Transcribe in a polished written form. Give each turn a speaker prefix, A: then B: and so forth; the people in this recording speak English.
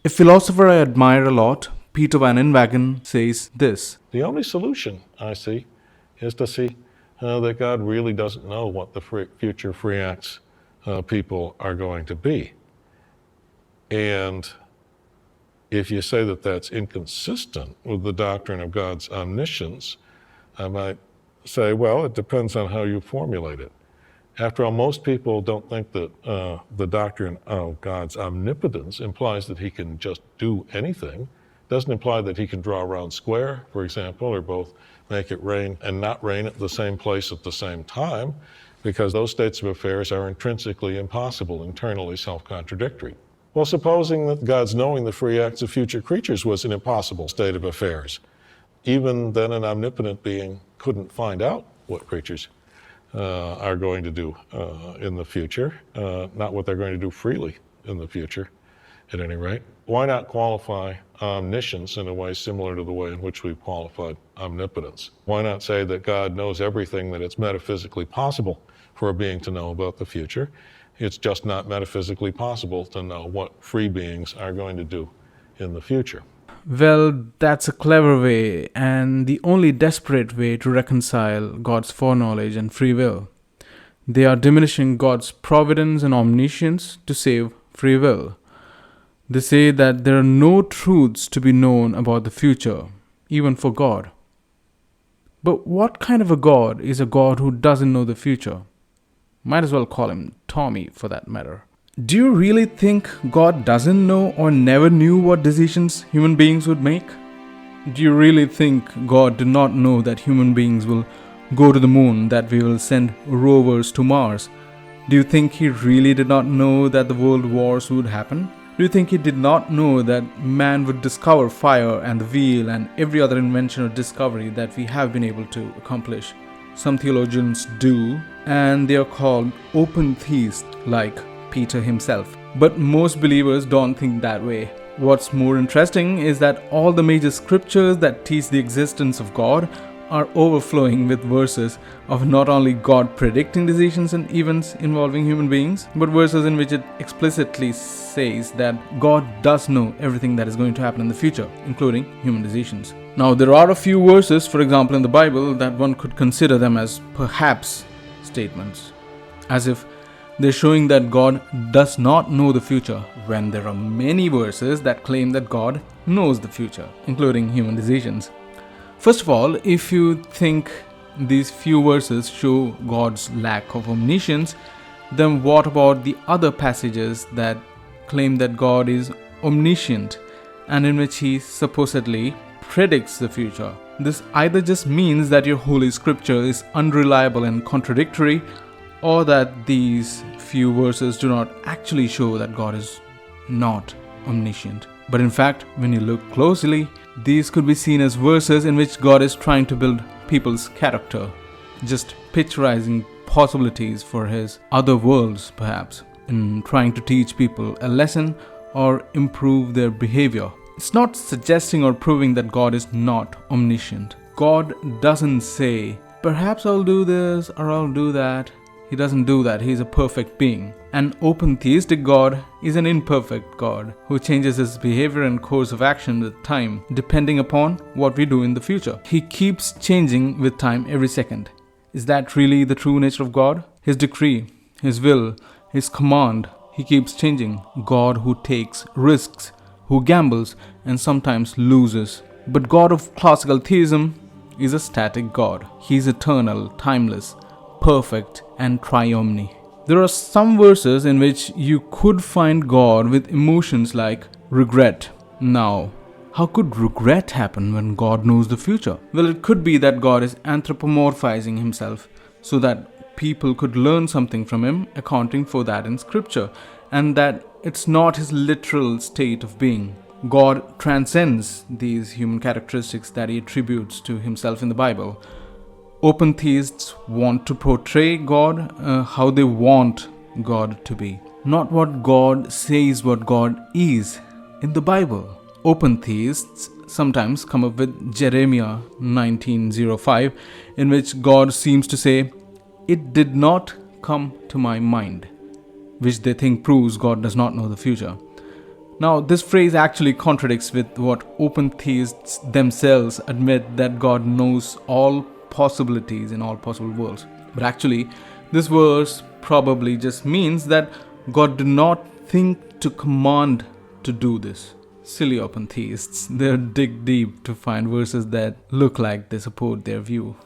A: A philosopher I admire a lot, Peter van Inwagen, says this.
B: The only solution I see is to see that God really doesn't know what the future free acts people are going to be. And if you say that that's inconsistent with the doctrine of God's omniscience, I might say, well, it depends on how you formulate it. After all, most people don't think that the doctrine of God's omnipotence implies that he can just do anything. Doesn't imply that he can draw a round square, for example, or both make it rain and not rain at the same place at the same time, because those states of affairs are intrinsically impossible, internally self-contradictory. Well, supposing that God's knowing the free acts of future creatures was an impossible state of affairs, even then an omnipotent being couldn't find out what creatures are going to do in the future, not what they're going to do freely in the future, at any rate. Why not qualify omniscience in a way similar to the way in which we've qualified omnipotence? Why not say that God knows everything that it's metaphysically possible for a being to know about the future? It's just not metaphysically possible to know what free beings are going to do in the future.
A: Well, that's a clever way and the only desperate way to reconcile God's foreknowledge and free will. They are diminishing God's providence and omniscience to save free will. They say that there are no truths to be known about the future, even for God. But what kind of a God is a God who doesn't know the future? Might as well call him Tommy for that matter. Do you really think God doesn't know or never knew what decisions human beings would make? Do you really think God did not know that human beings will go to the moon, that we will send rovers to Mars? Do you think he really did not know that the world wars would happen? Do you think he did not know that man would discover fire and the wheel and every other invention or discovery that we have been able to accomplish? Some theologians do, and they are called open theists, like Peter himself. But most believers don't think that way. What's more interesting is that all the major scriptures that teach the existence of God are overflowing with verses of not only God predicting decisions and events involving human beings, but verses in which it explicitly says that God does know everything that is going to happen in the future, including human decisions. Now, there are a few verses, for example, in the Bible that one could consider them as perhaps statements, as if they're showing that God does not know the future, when there are many verses that claim that God knows the future, including human decisions. First of all, if you think these few verses show God's lack of omniscience, then what about the other passages that claim that God is omniscient and in which he supposedly predicts the future? This either just means that your holy scripture is unreliable and contradictory, or that these few verses do not actually show that God is not omniscient. But in fact, when you look closely, these could be seen as verses in which God is trying to build people's character, just picturizing possibilities for his other worlds, perhaps, in trying to teach people a lesson or improve their behavior. It's not suggesting or proving that God is not omniscient. God doesn't say, perhaps I'll do this or I'll do that. He doesn't do that. He is a perfect being. An open theistic God is an imperfect God who changes his behavior and course of action with time, depending upon what we do in the future. He keeps changing with time every second. Is that really the true nature of God? His decree, his will, his command, he keeps changing. God who takes risks, who gambles and sometimes loses. But God of classical theism is a static God. He is eternal, timeless, perfect and triomni. There are some verses in which you could find God with emotions like regret. Now, how could regret happen when God knows the future? Well, it could be that God is anthropomorphizing himself so that people could learn something from him, accounting for that in scripture, and that it's not his literal state of being. God transcends these human characteristics that he attributes to himself in the Bible. Open theists want to portray God how they want God to be, not what God says what God is in the Bible. Open theists sometimes come up with Jeremiah 19:05, in which God seems to say, "It did not come to my mind," which they think proves God does not know the future. Now, this phrase actually contradicts with what open theists themselves admit, that God knows all possibilities in all possible worlds. But actually, this verse probably just means that God did not think to command to do this. Silly open theists, they dig deep to find verses that look like they support their view.